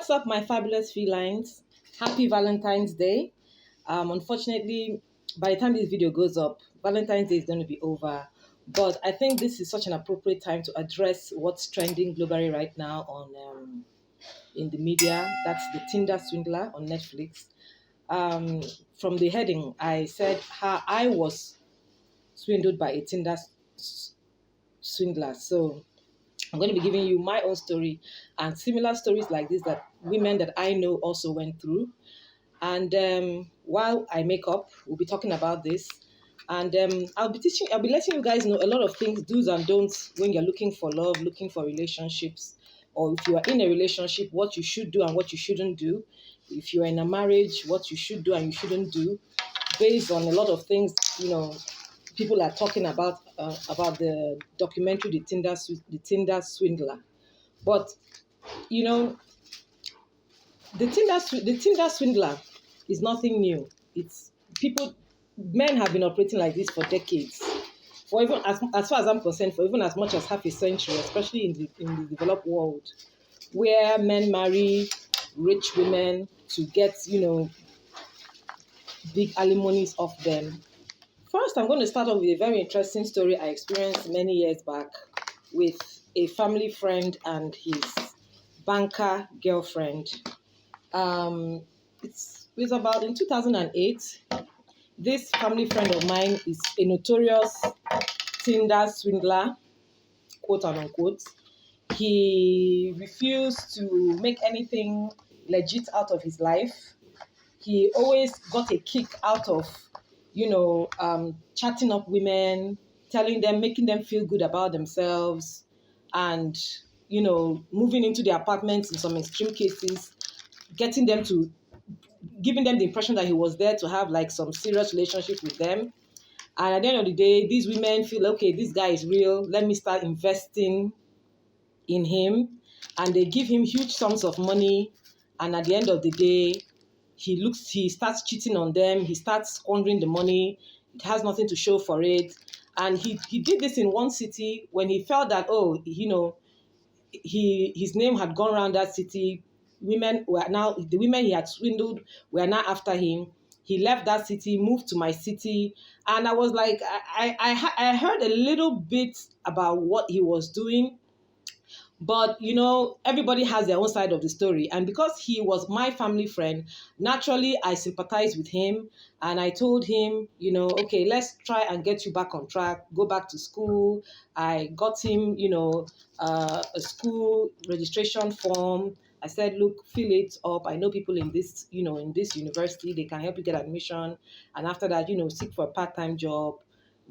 What's up, my fabulous felines? Happy Valentine's Day. Unfortunately, by the time this video goes up, Valentine's Day is going to be over. But I think this is such an appropriate time to address what's trending globally right now on in the media. That's the Tinder Swindler on Netflix. Um, from the heading, I said how I was swindled by a Tinder swindler. So I'm going to be giving you my own story and similar stories like this that women that I know also went through. And while I make up, we'll be talking about this. And I'll be letting you guys know a lot of things, do's and don'ts when you're looking for love, looking for relationships, or if you are in a relationship, what you should do and what you shouldn't do. If you are in a marriage, what you should do and you shouldn't do, based on a lot of things, people are talking about the documentary, the Tinder Swindler. But you know, the Tinder Swindler is nothing new. It's people, men have been operating like this for decades. For even as far as I'm concerned, for even as much as half a century, especially in the developed world, where men marry rich women to get big alimonies off them. First, I'm going to start off with a very interesting story I experienced many years back with a family friend and his banker girlfriend. It was about in 2008. This family friend of mine is a notorious Tinder swindler, quote unquote. He refused to make anything legit out of his life. He always got a kick out of, chatting up women, telling them, making them feel good about themselves, and, moving into the apartments in some extreme cases, getting them to, giving them the impression that he was there to have like some serious relationship with them. And at the end of the day, these women feel, okay, this guy is real. Let me start investing in him. And they give him huge sums of money. And at the end of the day, he starts cheating on them. He starts squandering the money. It has nothing to show for it. And he did this in one city when he felt that, his name had gone around that city. The women he had swindled were now after him. He left that city, moved to my city. And I was like, I heard a little bit about what he was doing. But, everybody has their own side of the story. And because he was my family friend, naturally, I sympathized with him. And I told him, okay, let's try and get you back on track. Go back to school. I got him, a school registration form. I said, look, fill it up. I know people in this, in this university. They can help you get admission. And after that, seek for a part-time job.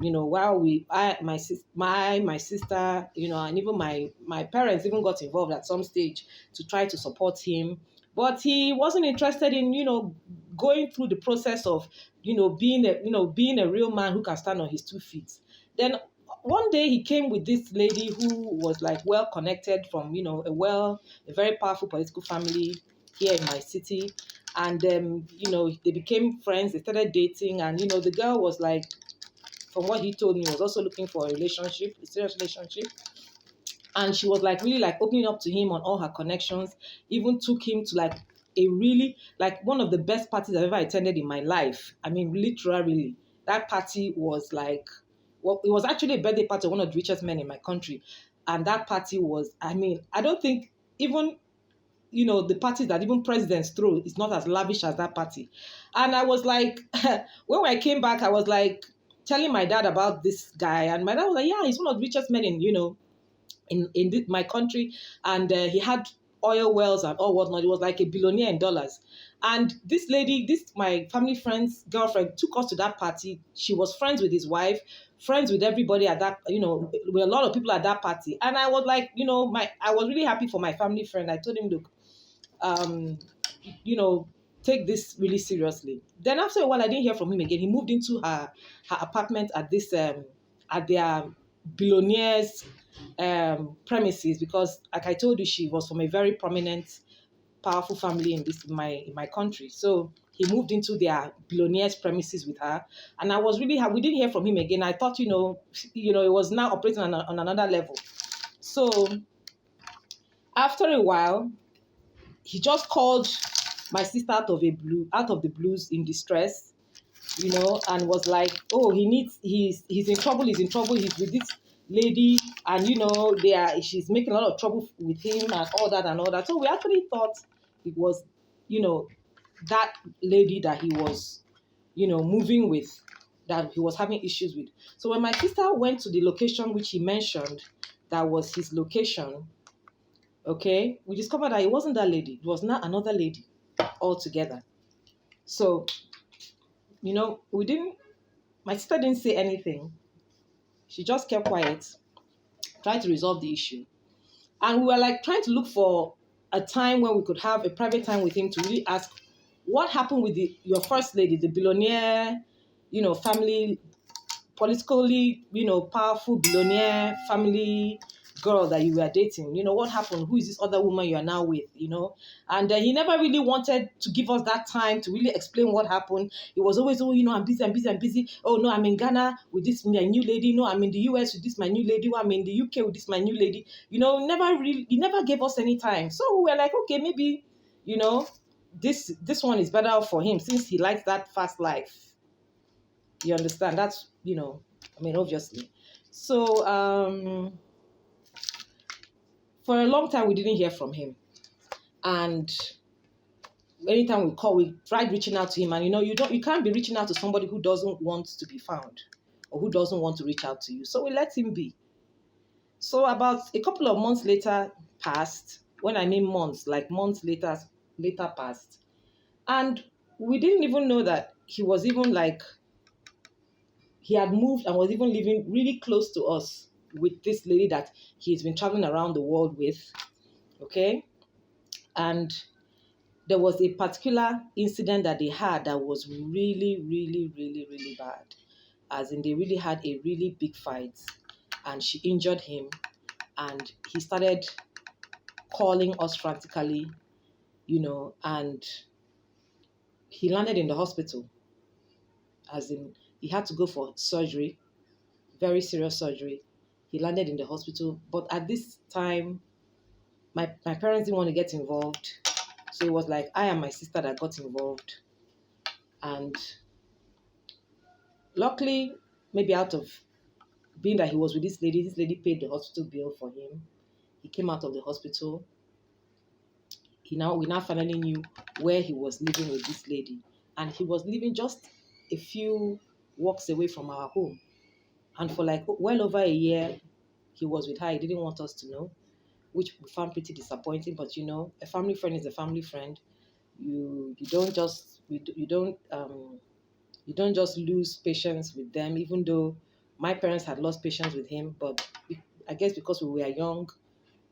While my sister, and even my parents even got involved at some stage to try to support him. But he wasn't interested in, going through the process of, being a real man who can stand on his 2 feet. Then one day he came with this lady who was like well connected from, a very powerful political family here in my city. And, they became friends, they started dating. And, the girl was like, from what he told me, was also looking for a relationship, a serious relationship. And she was like really like opening up to him on all her connections, even took him to like a really, like one of the best parties I've ever attended in my life. I mean, literally, that party was like, well, it was actually a birthday party of one of the richest men in my country. And that party was, I mean, I don't think even, the parties that even presidents throw is not as lavish as that party. And I was like, when I came back, I was like, telling my dad about this guy, and my dad was like, yeah, he's one of the richest men in my country, and he had oil wells and all whatnot. He was like a billionaire in dollars. And this lady, my family friend's girlfriend, took us to that party. She was friends with his wife, friends with everybody at that, with a lot of people at that party. And I was like, I was really happy for my family friend. I told him, look, take this really seriously. Then after a while, I didn't hear from him again. He moved into her apartment at this at their billionaires premises, because, like I told you, she was from a very prominent, powerful family in my country. So he moved into their billionaires premises with her, and I was really happy. We didn't hear from him again. I thought, it was now operating on another level. So after a while, he just called my sister out of the blues in distress, and was like, oh, he's in trouble, he's with this lady, and she's making a lot of trouble with him and all that and all that. So we actually thought it was, that lady that he was, moving with, that he was having issues with. So when my sister went to the location which he mentioned, that was his location, okay, we discovered that it wasn't that lady. It was not another lady altogether. So, my sister didn't say anything. She just kept quiet, tried to resolve the issue. And we were like trying to look for a time when we could have a private time with him to really ask what happened with your first lady, the billionaire, family, politically, powerful billionaire family girl that you were dating. What happened? Who is this other woman you are now with? And he never really wanted to give us that time to really explain what happened. It was always, oh, I'm busy. Oh, no, I'm in Ghana with this my new lady. No, I'm in the US with this my new lady. Oh, I'm in the UK with this my new lady. He never gave us any time. So we were like, okay, maybe, this one is better for him since he likes that fast life. You understand? That's, obviously. So, for a long time, we didn't hear from him. And anytime we call, we tried reaching out to him. And, you can't be reaching out to somebody who doesn't want to be found or who doesn't want to reach out to you. So we let him be. So about a couple of months later passed. When I mean months, like months later passed. And we didn't even know that he was even like, he had moved and was even living really close to us with this lady that he's been traveling around the world with, okay? And there was a particular incident that they had that was really, really, really, really bad. As in, they really had a really big fight, and she injured him, and he started calling us frantically, and he landed in the hospital. As in, he had to go for surgery, very serious surgery. He landed in the hospital. But at this time, my parents didn't want to get involved. So it was like I and my sister that got involved. And luckily, maybe out of being that he was with this lady paid the hospital bill for him. He came out of the hospital. We now finally knew where he was living with this lady. And he was living just a few walks away from our home. And for like well over a year, he was with her. He didn't want us to know, which we found pretty disappointing. But a family friend is a family friend. You don't just lose patience with them. Even though my parents had lost patience with him, but I guess because we were young,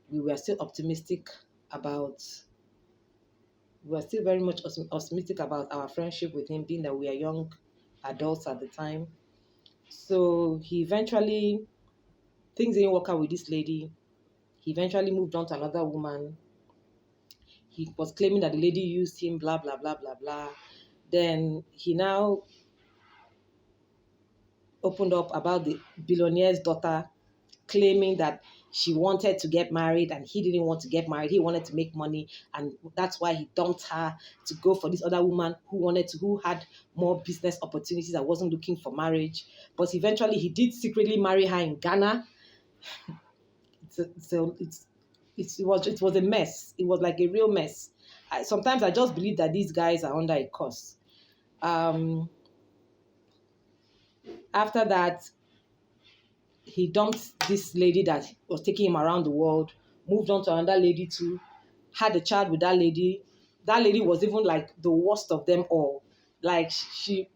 we were still optimistic about. We were still very much optimistic about our friendship with him, being that we are young adults at the time. So things didn't work out with this lady. He eventually moved on to another woman. He was claiming that the lady used him, blah, blah, blah, blah, blah. Then he now opened up about the billionaire's daughter, claiming that she wanted to get married and he didn't want to get married. He wanted to make money, and that's why he dumped her to go for this other woman who had more business opportunities and wasn't looking for marriage. But eventually he did secretly marry her in Ghana. It was a mess. It was like a real mess. Sometimes I just believe that these guys are under a curse. After that, he dumped this lady that was taking him around the world, moved on to another lady too, had a child with that lady. That lady was even like the worst of them all. Like she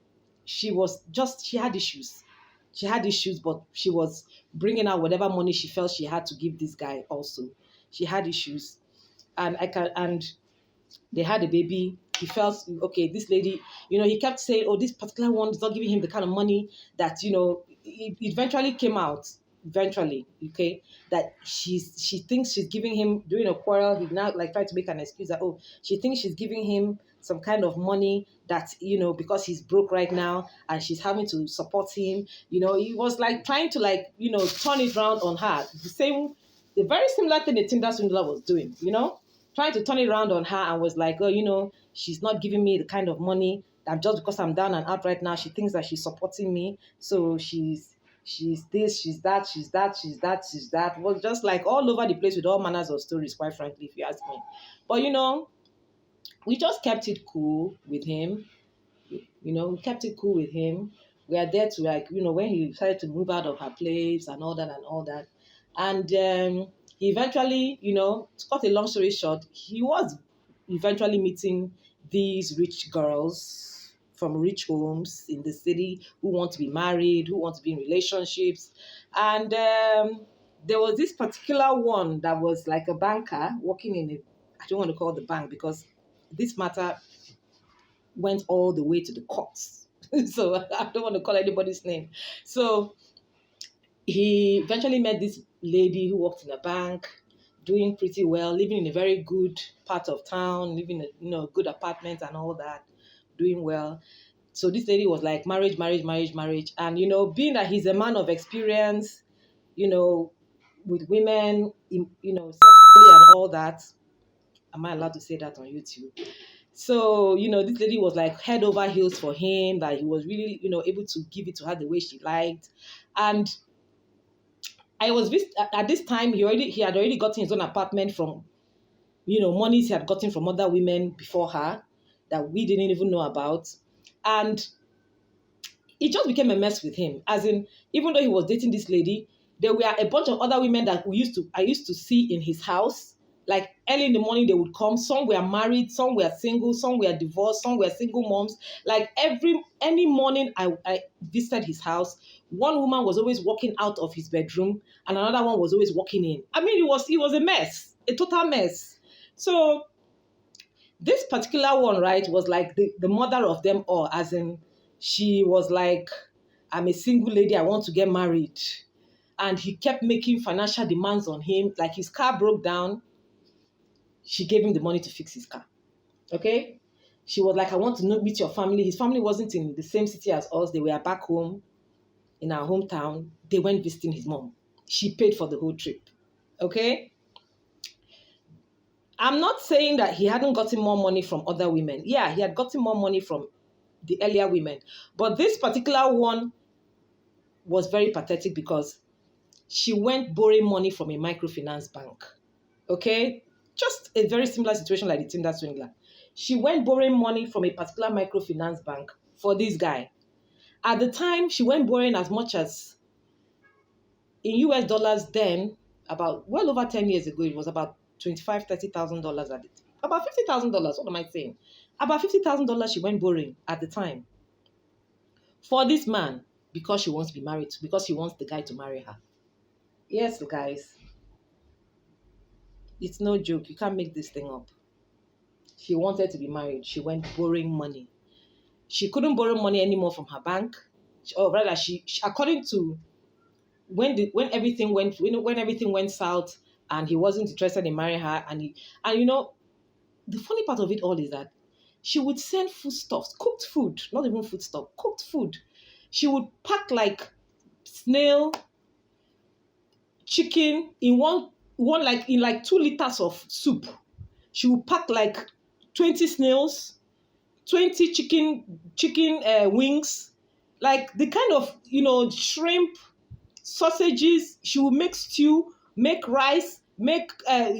had issues. She had issues, but she was bringing out whatever money she felt she had to give this guy also. She had issues. And they had a baby. He felt, okay, this lady, he kept saying, oh, this particular one is not giving him the kind of money that, it eventually came out, okay, that she thinks she's giving him, during a quarrel, he now like tried to make an excuse that, oh, she thinks she's giving him some kind of money that, because he's broke right now and she's having to support him. He was like trying to turn it around on her. The very similar thing the Tinder Swindler was doing, trying to turn it around on her and was like, oh, she's not giving me the kind of money that just because I'm down and out right now, she thinks that she's supporting me. So she's this, she's that, she's that, she's that, she's that. Was just like all over the place with all manners of stories, quite frankly, if you ask me. But we just kept it cool with him. We kept it cool with him. We are there to when he decided to move out of her place and all that and all that. And he eventually, to cut a long story short, he was eventually meeting these rich girls from rich homes in the city who want to be married, who want to be in relationships. And there was this particular one that was like a banker working in I don't want to call it the bank because this matter went all the way to the courts. So I don't want to call anybody's name. So he eventually met this lady who worked in a bank, doing pretty well, living in a very good part of town, living in a good apartment and all that, doing well. So this lady was like marriage. And, being that he's a man of experience, with women, sexually and all that. Am I allowed to say that on YouTube? So, this lady was like head over heels for him, that he was really, able to give it to her the way she liked. And at this time, he had already gotten his own apartment from, monies he had gotten from other women before her that we didn't even know about. And it just became a mess with him. As in, even though he was dating this lady, there were a bunch of other women that I used to see in his house. Like early in the morning, they would come. Some were married, some were single, some were divorced, some were single moms. Like any morning I visited his house, one woman was always walking out of his bedroom and another one was always walking in. I mean, it was a mess, a total mess. So this particular one, right, was like the mother of them all, as in she was like, I'm a single lady, I want to get married. And he kept making financial demands on him. Like his car broke down. She gave him the money to fix his car. Okay? She was like, I want to meet your family. His family wasn't in the same city as us. They were back home in our hometown. They went visiting his mom. She paid for the whole trip. Okay? I'm not saying that he hadn't gotten more money from other women. Yeah, he had gotten more money from the earlier women. But this particular one was very pathetic because she went borrowing money from a microfinance bank. Okay? Just a very similar situation like the Tinder Swindler. She went borrowing money from a particular microfinance bank for this guy. At the time, she went borrowing as much as, in US dollars then, about well over 10 years ago, it was about $25,000, $30,000 at it. About $50,000, what am I saying? About $50,000 she went borrowing at the time for this man because she wants to be married, because she wants the guy to marry her. Yes, guys. It's no joke. You can't make this thing up. She wanted to be married. She went borrowing money. She couldn't borrow money anymore from her bank. Or rather, she according to when everything went south and he wasn't interested in marrying her, and the funny part of it all is that she would send foodstuffs, cooked food, not even foodstuff, cooked food. She would pack like snail, chicken in one like in like 2 liters of soup. She would pack like 20 snails, 20 chicken wings, like the kind of shrimp, sausages. She would make stew, make rice, make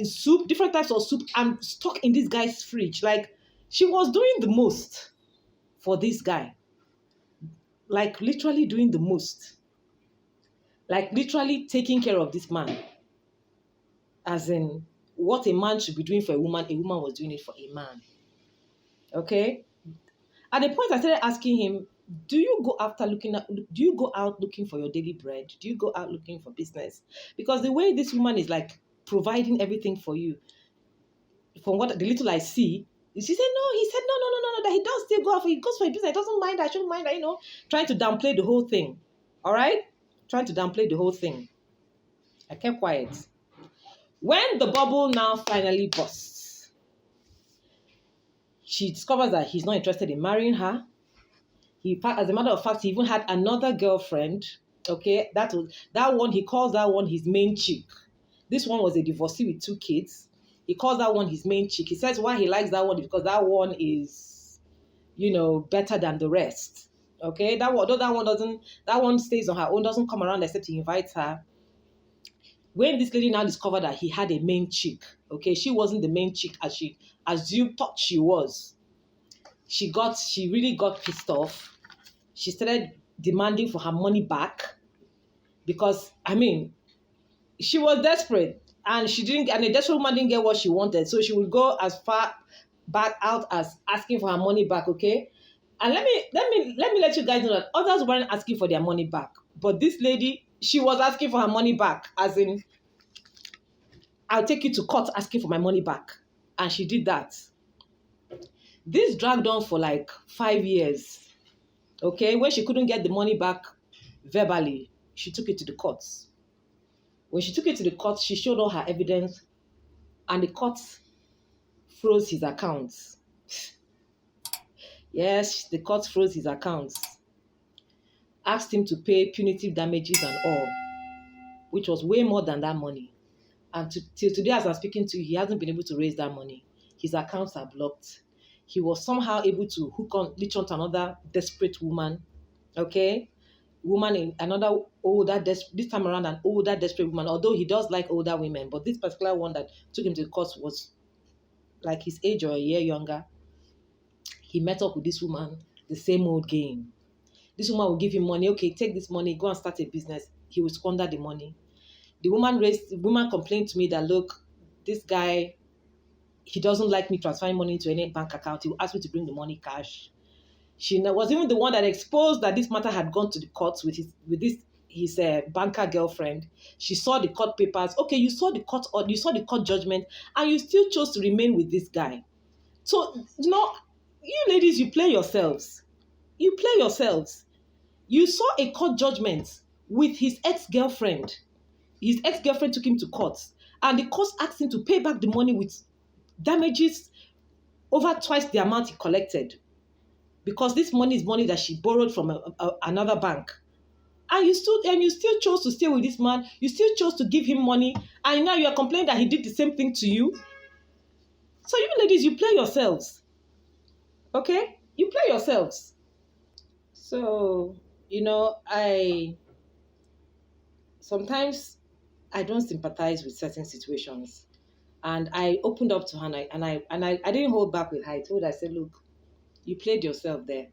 soup, different types of soup, and stock in this guy's fridge. Like she was doing the most for this guy. Like literally doing the most. Like literally taking care of this man. As in, what a man should be doing for a woman was doing it for a man. Okay? At the point I started asking him, do you go out looking for your daily bread? Do you go out looking for business? Because the way this woman is like providing everything for you, from what the little I see, she said, no, he said, no, that he does still go out, he goes for a business, he doesn't mind, I shouldn't mind, trying to downplay the whole thing. All right? Trying to downplay the whole thing. I kept quiet. When the bubble now finally bursts, she discovers that he's not interested in marrying her. As a matter of fact, he even had another girlfriend. Okay, that one, he calls that one his main chick. This one was a divorcee with 2 kids. He calls that one his main chick. He says why he likes that one is because that one is, better than the rest. Okay, that one, although that one stays on her own, doesn't come around except he invites her. When this lady now discovered that he had a main chick, okay, she wasn't the main chick as you thought she was. She really got pissed off. She started demanding for her money back because, she was desperate and a desperate woman didn't get what she wanted. So she would go as far back out as asking for her money back, okay? And let me let you guys know that others weren't asking for their money back. But this lady, she was asking for her money back, as in, I'll take you to court asking for my money back. And she did that. This dragged on for like 5 years. Okay, when she couldn't get the money back verbally, she took it to the courts. When she took it to the court, she showed all her evidence, and the court froze his accounts. Yes, the court froze his accounts. Asked him to pay punitive damages and all, which was way more than that money. And till today, as I'm speaking to you, he hasn't been able to raise that money. His accounts are blocked. He was somehow able to leech on to another desperate woman, okay? Woman in another this time around an older desperate woman, although he does like older women, but this particular one that took him to the court was like his age or a year younger. He met up with this woman, the same old game. This woman will give him money. Okay, take this money, go and start a business. He will squander the money. The woman complained to me that, look, this guy, he doesn't like me transferring money into any bank account. He will ask me to bring the money cash. She was even the one that exposed that this matter had gone to the courts with his banker girlfriend. She saw the court papers. Okay, you saw the court judgment, and you still chose to remain with this guy. So, you ladies, you play yourselves. You play yourselves. You saw a court judgment with his ex-girlfriend. His ex-girlfriend took him to court, and the court asked him to pay back the money with damages over twice the amount he collected. Because this money is money that she borrowed from another bank. And you still chose to stay with this man. You still chose to give him money. And now you are complaining that he did the same thing to you. So you ladies, you play yourselves. Okay? You play yourselves. So, sometimes I don't sympathize with certain situations. And I opened up to her and I didn't hold back with her. I told her, I said, look, you played yourself there.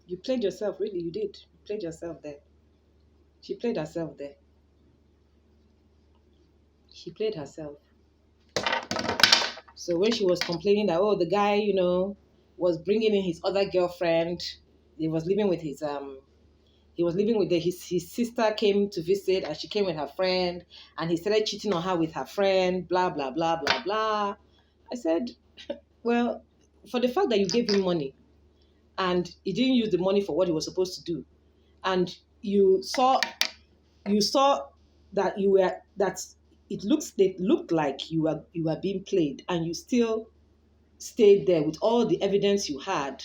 You played yourself, really, you did. You played yourself there. She played herself there. She played herself. So when she was complaining that, the guy, was bringing in his other girlfriend, he was living with his sister came to visit, and she came with her friend, and he started cheating on her with her friend, blah, blah, blah, blah, blah. I said, well, for the fact that you gave him money, and he didn't use the money for what he was supposed to do, and you saw that it looked like you were being played, and you still stayed there with all the evidence you had,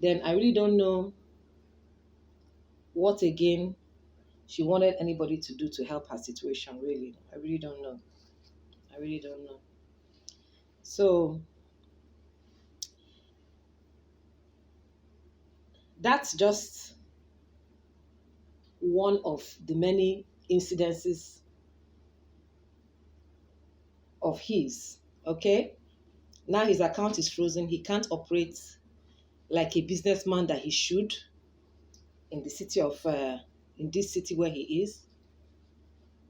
then I really don't know what again she wanted anybody to do to help her situation. Really, I really don't know. So that's just one of the many incidences of his. Okay, now his account is frozen. He can't operate like a businessman that he should in this city where he is.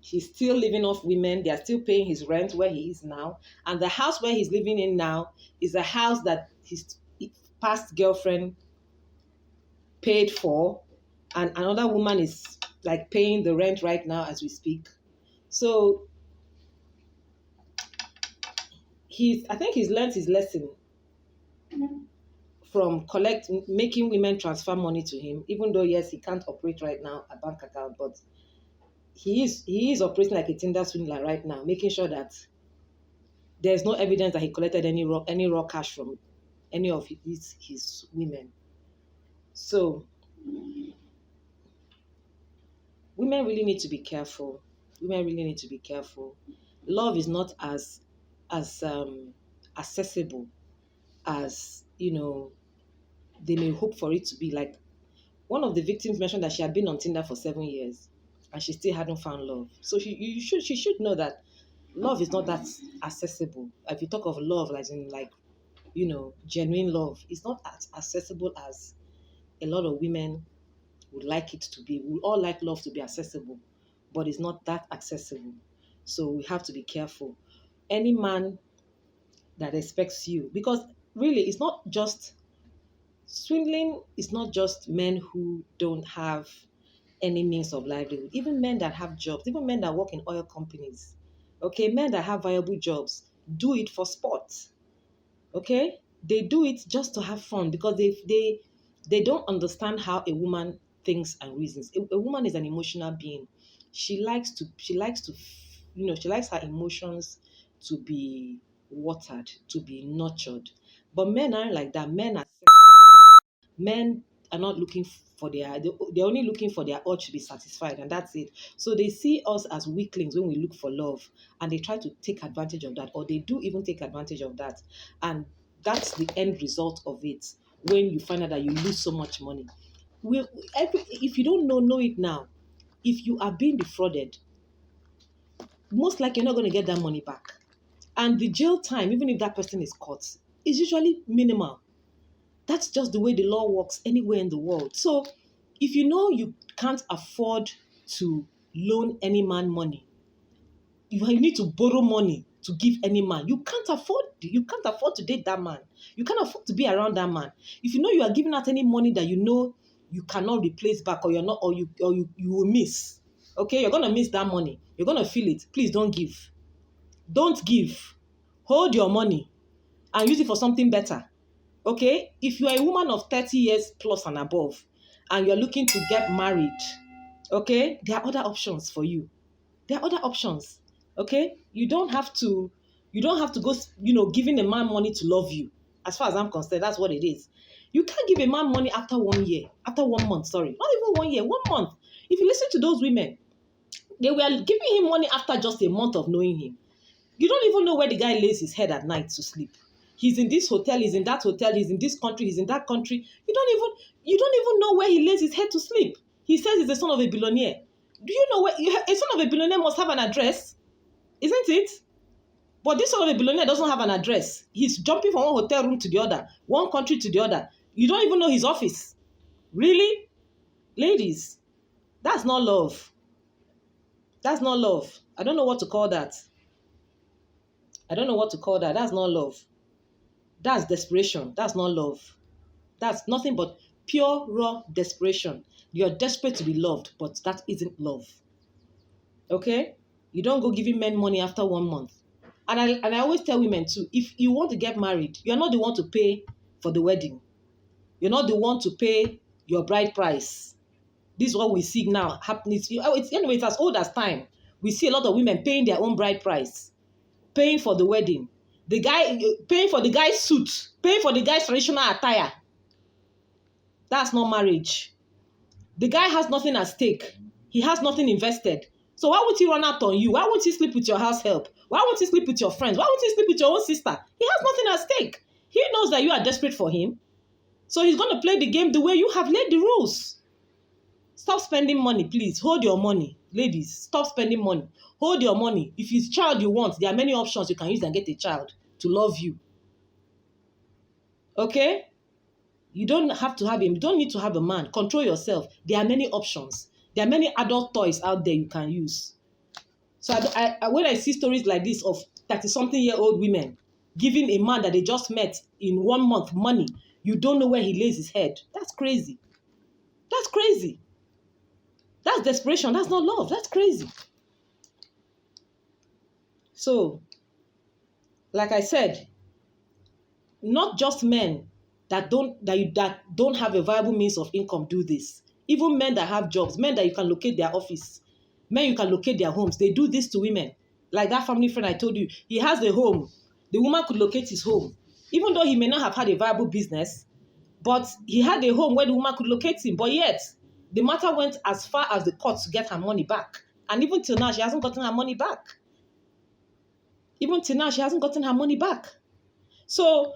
He's still living off women. They are still paying his rent where he is now. And the house where he's living in now is a house that his past girlfriend paid for. And another woman is like paying the rent right now as we speak. So I think he's learned his lesson from making women transfer money to him, even though, yes, he can't operate right now a bank account, but he is operating like a Tinder Swindler right now, making sure that there's no evidence that he collected any raw cash from any of his women. So women really need to be careful. Love is not as as accessible as, they may hope for it to be. Like, one of the victims mentioned that she had been on Tinder for 7 years and she still hadn't found love. So she should know that love is not that accessible. If you talk of love, like in genuine love, it's not as accessible as a lot of women would like it to be. We all like love to be accessible, but it's not that accessible. So we have to be careful. Any man that expects you, because really it's not just swindling, it's not just men who don't have any means of livelihood, even men that have jobs, even men that work in oil companies, okay, men that have viable jobs do it for sport, okay, they do it just to have fun because they don't understand how a woman thinks and reasons. A woman is an emotional being. She likes her emotions to be watered, to be nurtured. But men aren't like that. Men are not looking for they're only looking for their urge to be satisfied, and that's it. So they see us as weaklings when we look for love, and they try to take advantage of that, or they do even take advantage of that. And that's the end result of it when you find out that you lose so much money. If you don't know it now. If you are being defrauded, most likely you're not going to get that money back. And the jail time, even if that person is caught, is usually minimal. That's just the way the law works anywhere in the world. So if you know you can't afford to loan any man money, you need to borrow money to give any man. You can't afford to date that man. You can't afford to be around that man. If you know you are giving out any money that you know you cannot replace back, or you will miss. Okay, you're gonna miss that money. You're gonna feel it. Please don't give. Don't give. Hold your money and use it for something better. Okay, if you are a woman of 30 years plus and above, and you're looking to get married, okay, there are other options for you. There are other options. Okay, you don't have to go, giving a man money to love you. As far as I'm concerned, that's what it is. You can't give a man money after 1 year, after 1 month, sorry, not even 1 year, 1 month. If you listen to those women, they were giving him money after just a month of knowing him. You don't even know where the guy lays his head at night to sleep. He's in this hotel, he's in that hotel, he's in this country, he's in that country. You don't even know where he lays his head to sleep. He says he's the son of a billionaire. Do you know where a son of a billionaire must have an address? Isn't it? But this son of a billionaire doesn't have an address. He's jumping from one hotel room to the other, one country to the other. You don't even know his office. Really? Ladies, that's not love. That's not love. I don't know what to call that. That's not love. That's desperation. That's not love. That's nothing but pure, raw desperation. You're desperate to be loved, but that isn't love. Okay? You don't go giving men money after 1 month. And I always tell women too, if you want to get married, you're not the one to pay for the wedding. You're not the one to pay your bride price. This is what we see now happening. It's as old as time. We see a lot of women paying their own bride price, paying for the wedding. The guy paying for the guy's suit, paying for the guy's traditional attire. That's not marriage. The guy has nothing at stake. He has nothing invested. So why would he run out on you? Why won't he sleep with your house help? Why won't he sleep with your friends? Why won't he sleep with your own sister? He has nothing at stake. He knows that you are desperate for him. So he's going to play the game the way you have laid the rules. Stop spending money, please. Hold your money. Ladies, stop spending money. Hold your money. If it's a child you want, there are many options you can use and get a child to love you. Okay? You don't have to have him. You don't need to have a man. Control yourself. There are many options. There are many adult toys out there you can use. So when I see stories like this of 30-something-year-old women giving a man that they just met in 1 month money, you don't know where he lays his head. That's crazy. That's crazy. That's desperation. That's not love. That's crazy. So, like I said, not just men that don't have a viable means of income do this. Even men that have jobs, men that you can locate their office, men you can locate their homes, they do this to women. Like that family friend I told you, he has a home. The woman could locate his home. Even though he may not have had a viable business, but he had a home where the woman could locate him. But yet, the matter went as far as the court to get her money back. And even till now, she hasn't gotten her money back. Even till now, she hasn't gotten her money back. So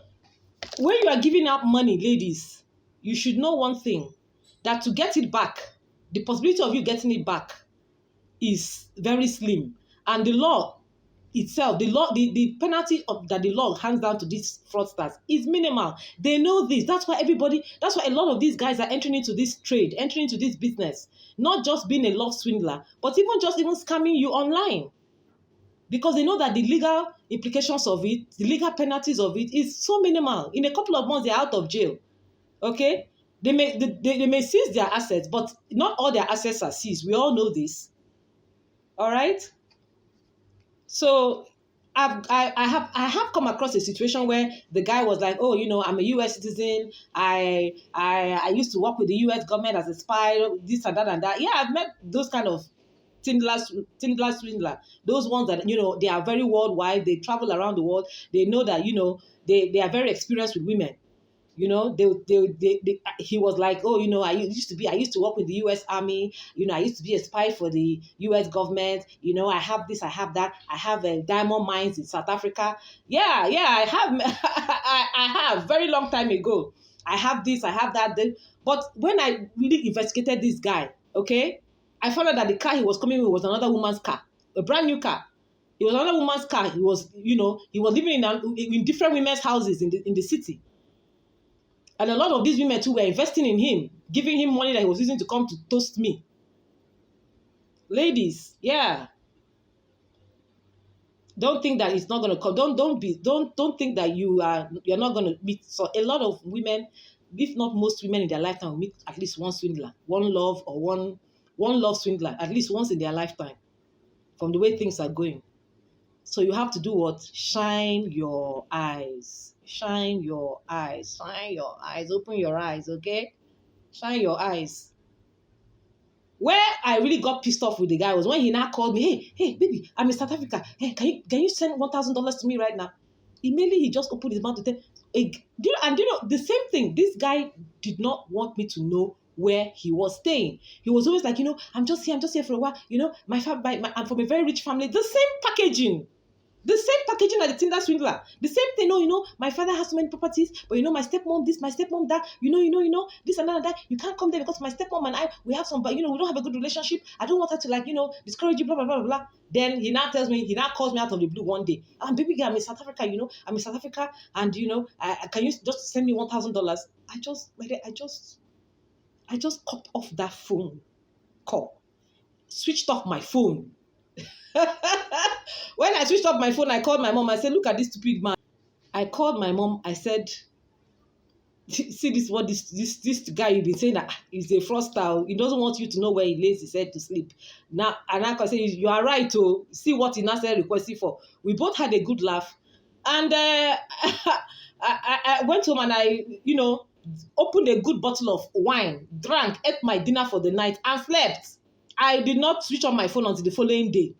when you are giving out money, ladies, you should know one thing, that to get it back, the possibility of you getting it back is very slim. And the law itself, the penalty that the law hands down to these fraudsters is minimal. They know this. That's why a lot of these guys are entering into this trade, entering into this business, not just being a love swindler, but even scamming you online. Because they know that the legal implications of it, the legal penalties of it is so minimal. In a couple of months, they're out of jail. Okay? They may seize their assets, but not all their assets are seized. We all know this. All right? So I have come across a situation where the guy was like, oh, I'm a U.S. citizen. I used to work with the U.S. government as a spy, this and that and that. Yeah, I've met those kind of Tinder Swindler. Those ones that, they are very worldwide. They travel around the world. They know that, they are very experienced with women. He was like, oh, I used to work with the U.S. Army. I used to be a spy for the U.S. government. I have this, I have that. I have diamond mines in South Africa. Yeah, I have. I have very long time ago. I have this, I have that. But when I really investigated this guy, okay, I found out that the car he was coming with was another woman's car, a brand new car. It was another woman's car. He was living in different women's houses in the city. And a lot of these women too were investing in him, giving him money that he was using to come to toast me. Ladies, yeah. Don't think that it's not gonna come. Don't think that you're not gonna meet. So a lot of women, if not most women in their lifetime, will meet at least one swindler, one love swindler, at least once in their lifetime, from the way things are going. So you have to do what? Shine your eyes. Shine your eyes. Shine your eyes. Open your eyes, okay? Shine your eyes. Where I really got pissed off with the guy was when he now called me, hey, baby, I'm in South Africa. Hey, can you send $1,000 to me right now? Immediately, he just opened his mouth to tell, the same thing. This guy did not want me to know where he was staying. He was always like, I'm just here for a while. I'm from a very rich family. The same packaging. The same packaging as the Tinder Swindler. The same thing, my father has so many properties, but my stepmom this, my stepmom that, this and that and that. You can't come there because my stepmom and I, we have some, but we don't have a good relationship. I don't want her to discourage you, blah, blah, blah, blah. Then he now calls me out of the blue one day. Baby girl, I'm in South Africa, I'm in South Africa, and can you just send me $1,000? I just cut off that phone call, switched off my phone. When I switched off my phone, I called my mom. I said, look at this stupid man. I called my mom. I said, see this, what this guy you've been saying that he's a fraudster. He doesn't want you to know where he lays his head to sleep. Now, and I can say, you are right to see what he now said requesting for. We both had a good laugh. And I went home and I, opened a good bottle of wine, drank, ate my dinner for the night and slept. I did not switch on my phone until the following day.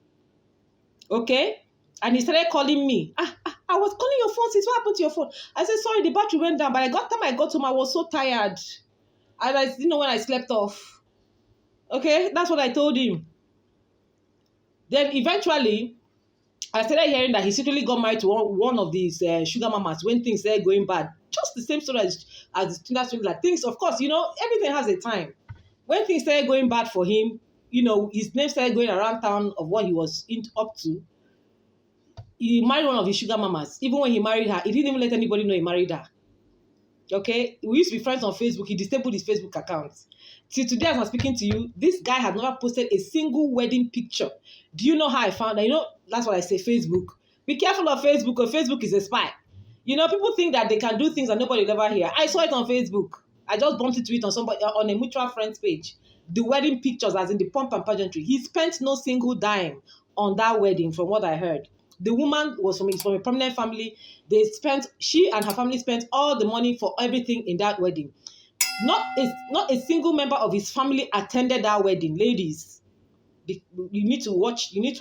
Okay? And he started calling me. I was calling your phone since what happened to your phone? I said, sorry, the battery went down. But I got home, I was so tired. And I didn't know when I slept off. Okay? That's what I told him. Then eventually, I started hearing that he secretly got married to one of these sugar mamas when things started going bad. Just the same story as the Tinder Swindler. Things, of course, everything has a time. When things started going bad for him, his name started going around town of what he was up to. He married one of his sugar mamas. Even when he married her, he didn't even let anybody know he married her. Okay? We used to be friends on Facebook. He disabled his Facebook account. Till today, as I'm speaking to you, this guy has never posted a single wedding picture. Do you know how I found that? That's what I say, Facebook. Be careful of Facebook, because Facebook is a spy. People think that they can do things that nobody will ever hear. I saw it on Facebook. I just bumped into it on a mutual friend's page. The wedding pictures, as in the pomp and pageantry. He spent no single dime on that wedding, from what I heard. The woman was from a prominent family. She and her family spent all the money for everything in that wedding. Not a single member of his family attended that wedding. Ladies, you need to watch the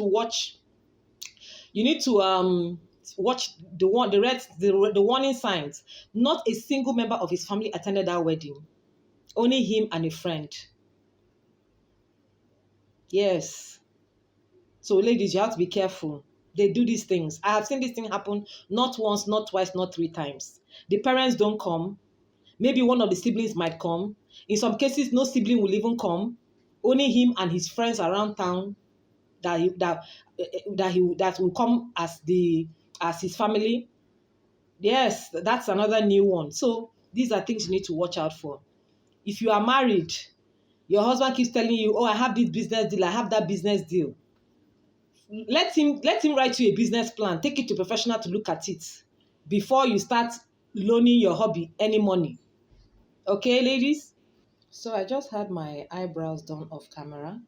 warning signs. Not a single member of his family attended that wedding. Only him and a friend. Yes. So ladies, you have to be careful. they do these things. I have seen this thing happen not once, not twice, not 3 times. The parents don't come. Maybe one of the siblings might come. In some cases, no sibling will even come. Only him and his friends around town that will come as his family. Yes, that's another new one. So these are things you need to watch out for. If you are married, your husband keeps telling you, oh, I have this business deal, I have that business deal. Let him write you a business plan. Take it to a professional to look at it before you start loaning your hubby any money. Okay, ladies? So I just had my eyebrows done off camera.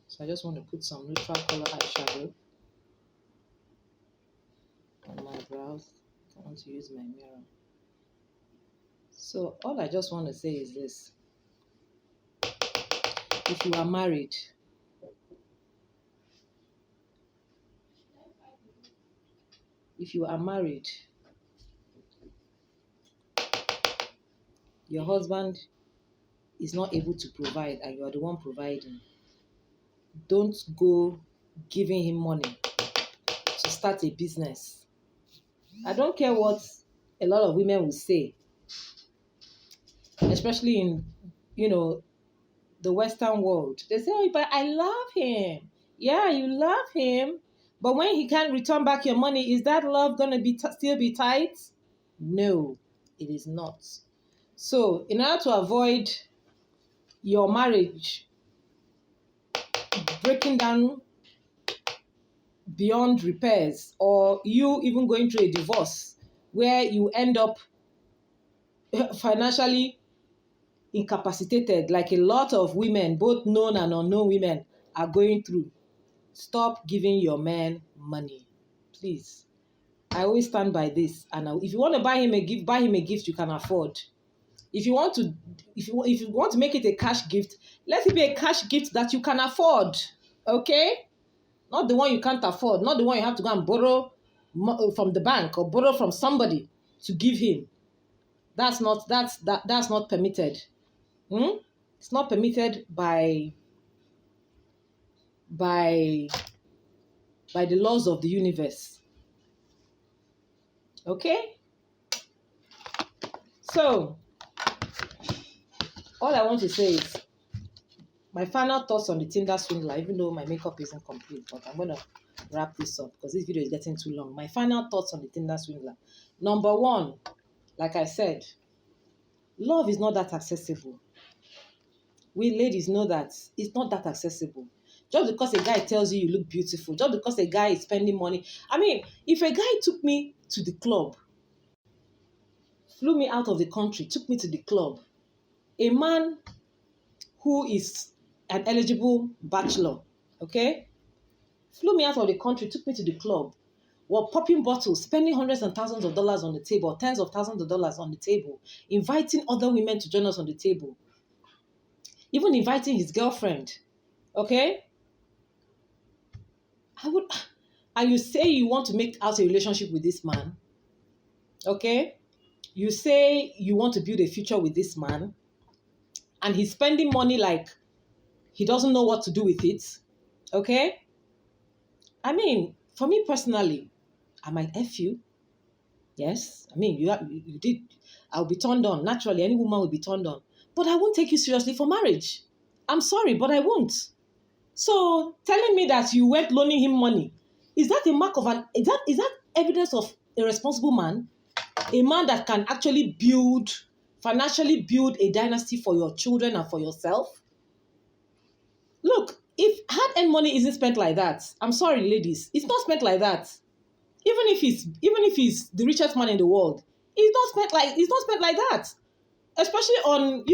So I just want to put some neutral color eyeshadow on my brows. I want to use my mirror. So all I just want to say is this. If you are married, your husband is not able to provide and you are the one providing, don't go giving him money to start a business. I don't care what a lot of women will say, especially in, the Western world. They say, oh, but I love him. Yeah, you love him. But when he can't return back your money, is that love going to still be tight? No, it is not. So in order to avoid your marriage breaking down beyond repairs, or you even going through a divorce where you end up financially incapacitated, like a lot of women, both known and unknown women, are going through, stop giving your man money, please. I always stand by this. And if you want to buy him a gift you can afford. If you want to make it a cash gift, let it be a cash gift that you can afford. Okay? Not the one you can't afford, not the one you have to go and borrow from the bank or borrow from somebody to give him. That's not permitted. It's not permitted by the laws of the universe. Okay? So, all I want to say is my final thoughts on the Tinder Swindler, even though my makeup isn't complete, but I'm going to wrap this up because this video is getting too long. My final thoughts on the Tinder Swindler. Number 1, like I said, love is not that accessible. We ladies know that it's not that accessible. Just because a guy tells you look beautiful, just because a guy is spending money. I mean, if a guy took me to the club, flew me out of the country, took me to the club, a man who is an eligible bachelor, okay, flew me out of the country, took me to the club, were popping bottles, spending hundreds and thousands of dollars on the table, tens of thousands of dollars on the table, inviting other women to join us on the table, even inviting his girlfriend, okay? And you say you want to make out a relationship with this man, okay? You say you want to build a future with this man, and he's spending money like he doesn't know what to do with it, okay? I mean, for me personally, I might F you. Yes, I mean, you did. I'll be turned on. Naturally, any woman will be turned on. But I won't take you seriously for marriage. I'm sorry, but I won't. So telling me that you went loaning him money, is that a mark of is that evidence of a responsible man? A man that can actually financially build a dynasty for your children and for yourself? Look, if hard-earned money isn't spent like that, I'm sorry, ladies, it's not spent like that. Even if he's the richest man in the world, it's not spent like that. Especially on,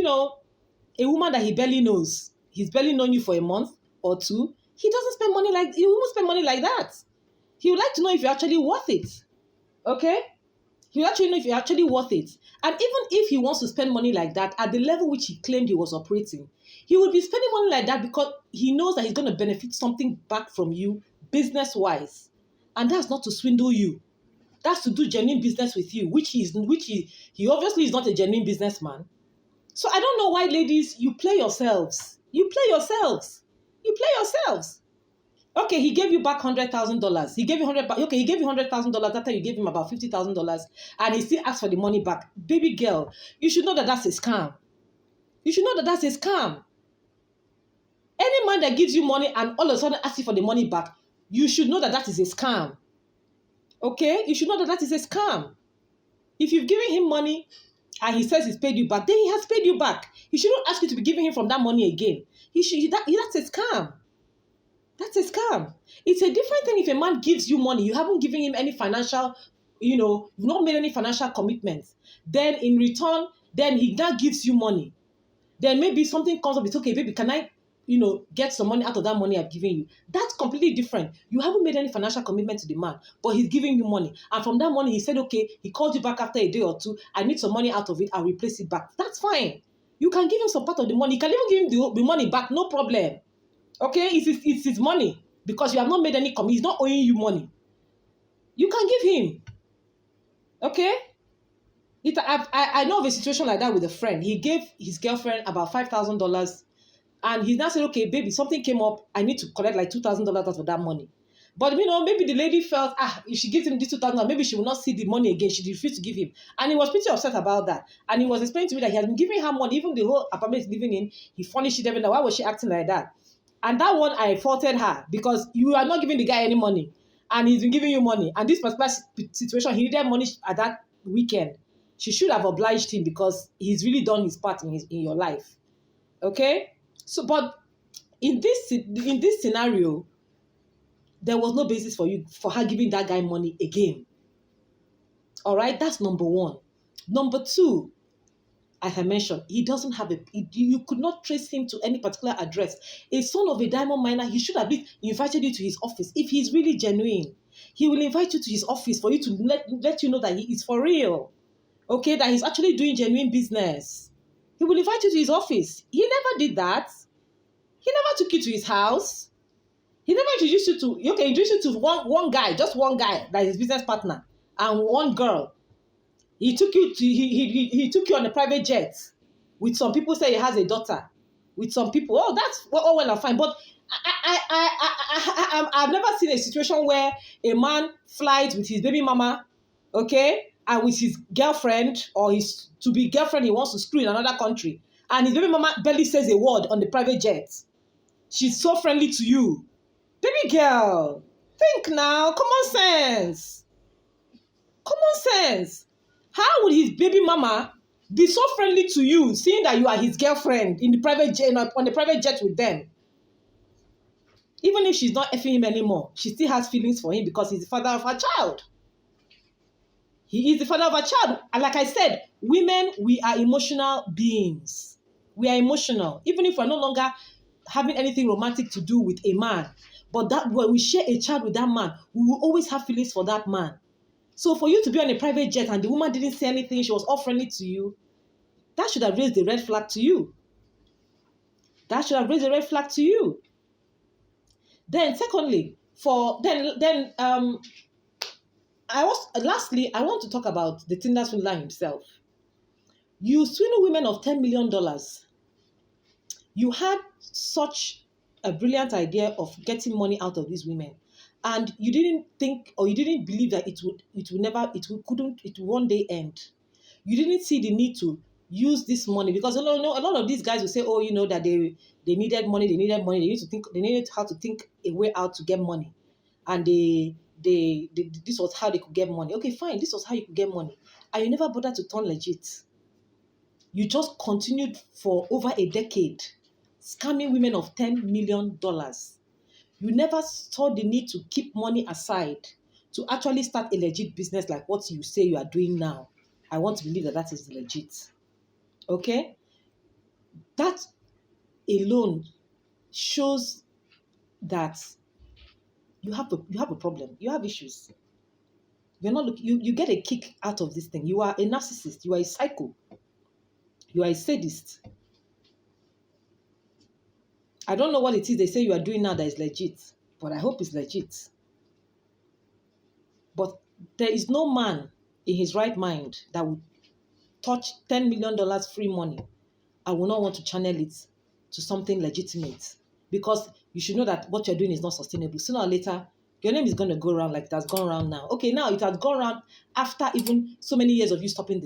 a woman that he barely knows. He's barely known you for a month or 2. He won't spend money like that. He would like to know if you're actually worth it. Okay? He would actually know if you're actually worth it. And even if he wants to spend money like that at the level which he claimed he was operating, he would be spending money like that because he knows that he's going to benefit something back from you business-wise. And that's not to swindle you. That's to do genuine business with you, which he obviously is not a genuine businessman. So I don't know why, ladies, you play yourselves. You play yourselves. Okay, he gave you back $100,000. He gave you Okay, he gave you $100,000 after you gave him about $50,000, and he still asked for the money back. Baby girl, you should know that that's a scam. You should know that that's a scam. Any man that gives you money and all of a sudden asks you for the money back, you should know that that is a scam. Okay, you should know that that is a scam. If you've given him money and he says he's paid you back, then he has paid you back. He shouldn't ask you to be giving him from that money again. That's a scam. That's a scam. It's a different thing if a man gives you money, you haven't given him any financial, you've not made any financial commitments. Then in return, then he now gives you money. Then maybe something comes up, it's okay, baby, can I, get some money out of that money I've given you? That's completely different. You haven't made any financial commitment to the man, but he's giving you money. And from that money, he said, okay, he called you back after a day or two, I need some money out of it, I'll replace it back. That's fine. You can give him some part of the money. You can even give him the money back, no problem. Okay, it's his money because you have not made any commitment. He's not owing you money. You can give him. Okay? I know of a situation like that with a friend. He gave his girlfriend about $5,000 and he now said, okay, baby, something came up. I need to collect like $2,000 out of that money. But, maybe the lady felt, if she gives him this $2,000, maybe she will not see the money again. She refused to give him. And he was pretty upset about that. And he was explaining to me that he has been giving her money, even the whole apartment he's living in. He furnished it everything. Why was she acting like that? And that one, I faulted her because you are not giving the guy any money. And he's been giving you money. And this particular situation, he needed money at that weekend. She should have obliged him because he's really done his part in your life. Okay? So, but in this scenario, there was no basis for her giving that guy money again. All right? That's number one. Number two, as I mentioned, he doesn't have you could not trace him to any particular address. A son of a diamond miner, he should have invited you to his office. If he's really genuine, he will invite you to his office for you to let you know that he is for real. Okay, that he's actually doing genuine business. He will invite you to his office. He never did that. He never took you to his house. He never introduced you to one guy, just one guy, that is his business partner, and one girl. He took you to he took you on a private jet. With some people say he has a daughter. With some people, that's all well and fine. But I've never seen a situation where a man flies with his baby mama, okay, and with his girlfriend or his to-be girlfriend he wants to screw in another country, and his baby mama barely says a word on the private jet. She's so friendly to you. Baby girl, think now. Common sense. Common sense. How would his baby mama be so friendly to you, seeing that you are his girlfriend in the private jet, on the private jet with them? Even if she's not effing him anymore, she still has feelings for him because he's the father of her child. He is the father of her child. And like I said, women, we are emotional beings. We are emotional. Even if we're no longer having anything romantic to do with a man. But that when we share a child with that man, we will always have feelings for that man. So for you to be on a private jet and the woman didn't say anything, she was all friendly to you, that should have raised a red flag to you. That should have raised a red flag to you. Then secondly, lastly, I want to talk about the Tinder Swindler himself. You swindle women of $10 million. You had such a brilliant idea of getting money out of these women. And you didn't think or you didn't believe that it would one day end. You didn't see the need to use this money because a lot of these guys will say, that they needed money, they needed how to think a way out to get money. And this was how they could get money. Okay, fine, this was how you could get money. And you never bothered to turn legit. You just continued for over a decade scamming women of $10 million. You never saw the need to keep money aside to actually start a legit business like what you say you are doing now. I want to believe that is legit. Okay? That alone shows that you have a problem. You have issues. You're not you get a kick out of this thing. You are a narcissist. You are a psycho. You are a sadist. I don't know what it is they say you are doing now that is legit, but I hope it's legit. But there is no man in his right mind that would touch $10 million free money. I will not want to channel it to something legitimate. because you should know that what you're doing is not sustainable. Sooner or later, your name is going to go around like it has gone around now. Okay, now it has gone around after even so many years of you stopping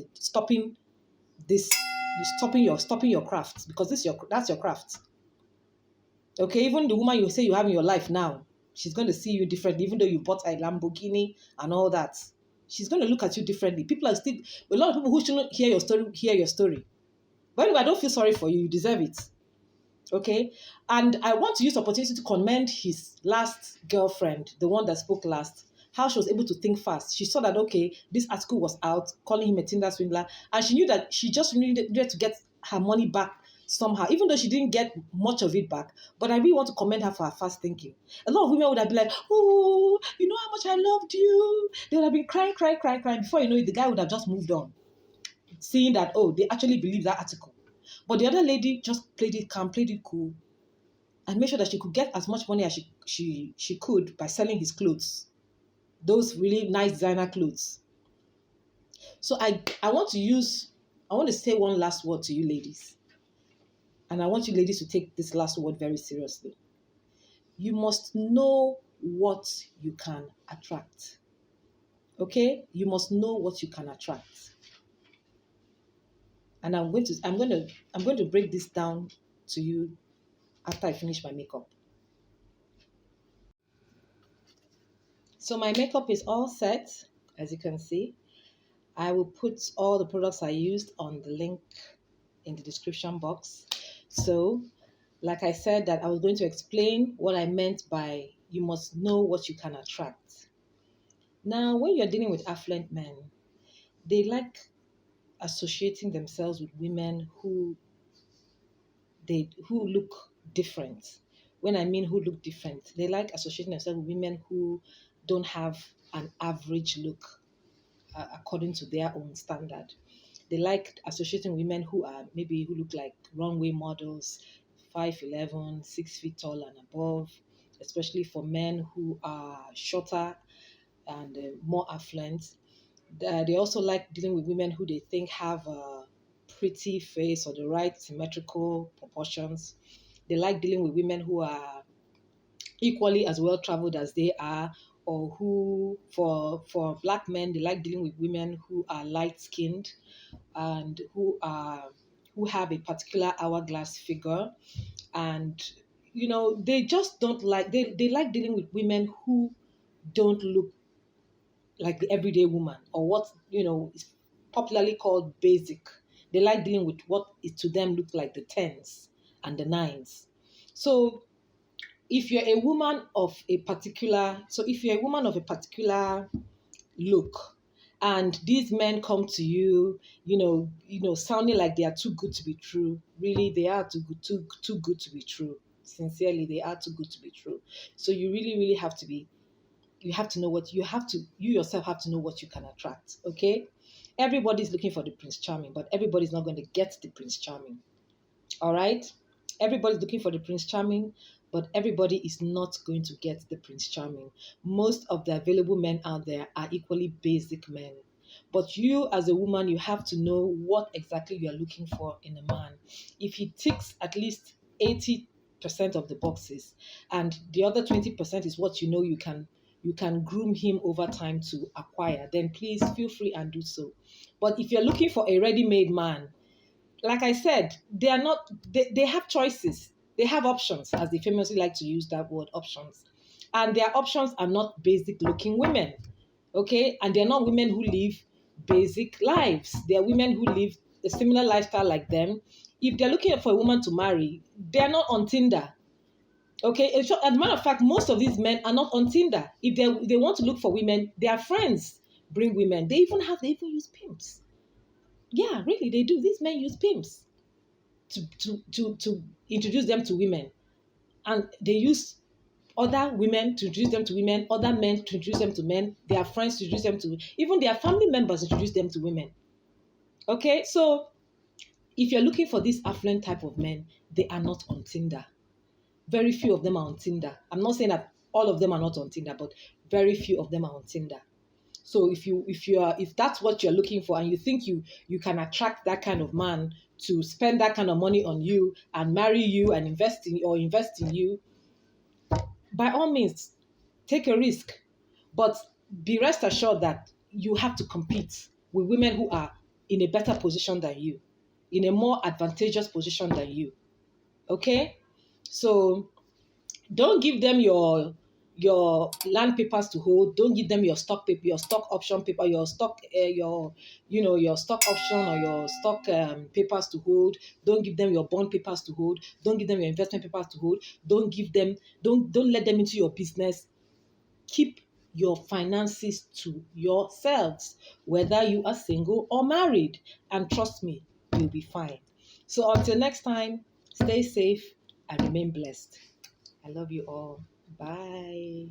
this, you stopping your craft, because that's your craft. Okay, even the woman you say you have in your life now, she's going to see you differently, even though you bought a Lamborghini and all that. She's going to look at you differently. People are still, a lot of people who shouldn't hear your story. But anyway, I don't feel sorry for you. You deserve it. Okay? And I want to use the opportunity to commend his last girlfriend, the one that spoke last, how she was able to think fast. She saw that, okay, this article was out, calling him a Tinder swindler, and she knew that she just needed to get her money back somehow, even though she didn't get much of it back. But I really want to commend her for her fast thinking. A lot of women would have been like, oh, you know how much I loved you. They would have been crying. Before you know it, the guy would have just moved on, seeing that, oh, they actually believe that article. But the other lady just played it calm, played it cool, and made sure that she could get as much money as she could by selling his clothes, those really nice designer clothes. So I want to say one last word to you ladies. And I want you ladies to take this last word very seriously. You must know what you can attract. Okay? You must know what you can attract. And I'm going to break this down to you after I finish my makeup. So my makeup is all set, as you can see. I will put all the products I used on the link in the description box. So, like I said, that I was going to explain what I meant by you must know what you can attract. Now, when you're dealing with affluent men, they like associating themselves with women who look different. When I mean who look different, they like associating themselves with women who don't have an average look according to their own standard. They like associating women who look like runway models, 5'11", 6 feet tall and above, especially for men who are shorter and more affluent. They also like dealing with women who they think have a pretty face or the right symmetrical proportions. They like dealing with women who are equally as well traveled as they are, or who, for black men, they like dealing with women who are light skinned and who have a particular hourglass figure. And they just don't like, they like dealing with women who don't look like the everyday woman, or what is popularly called basic. They like dealing with what is to them look like the tens and the nines. So if you're a woman of a particular look, and these men come to you, sounding like they are too good to be true. Really, they are too good to be true. Sincerely, they are too good to be true. So you really, really have to you yourself have to know what you can attract. Okay, everybody's looking for the Prince Charming, but everybody's not going to get the Prince Charming. All right, everybody's looking for the Prince Charming, but everybody is not going to get the Prince Charming. Most of the available men out there are equally basic men. But you, as a woman, you have to know what exactly you are looking for in a man. If he ticks at least 80% of the boxes, and the other 20% is what you can groom him over time to acquire, then please feel free and do so. But if you're looking for a ready-made man, like I said, they have choices. They have options, as they famously like to use that word, options. And their options are not basic looking women. Okay? And they're not women who live basic lives. They're women who live a similar lifestyle like them. If they're looking for a woman to marry, they're not on Tinder. Okay? As a matter of fact, most of these men are not on Tinder. If they want to look for women, their friends bring women. They even use pimps. Yeah, really, they do. These men use pimps to introduce them to women. And they use other women to introduce them to women, other men to introduce them to men, their friends to introduce them to, even their family members introduce them to women. Okay, so if you're looking for this affluent type of men, they are not on Tinder. Very few of them are on Tinder. I'm not saying that all of them are not on Tinder, but very few of them are on Tinder. So if that's what you're looking for, and you think you can attract that kind of man to spend that kind of money on you and marry you and invest in you, by all means, take a risk. But be rest assured that you have to compete with women who are in a better position than you, in a more advantageous position than you. Okay? So don't give them your land papers to hold. Don't give them your stock paper, your stock option paper, your stock your stock option or your stock papers to hold. Don't give them your bond papers to hold. Don't give them your investment papers to hold. Don't let them into your business. Keep your finances to yourselves, whether you are single or married, and trust me, you'll be fine. So until next time, stay safe and remain blessed. I love you all. Bye.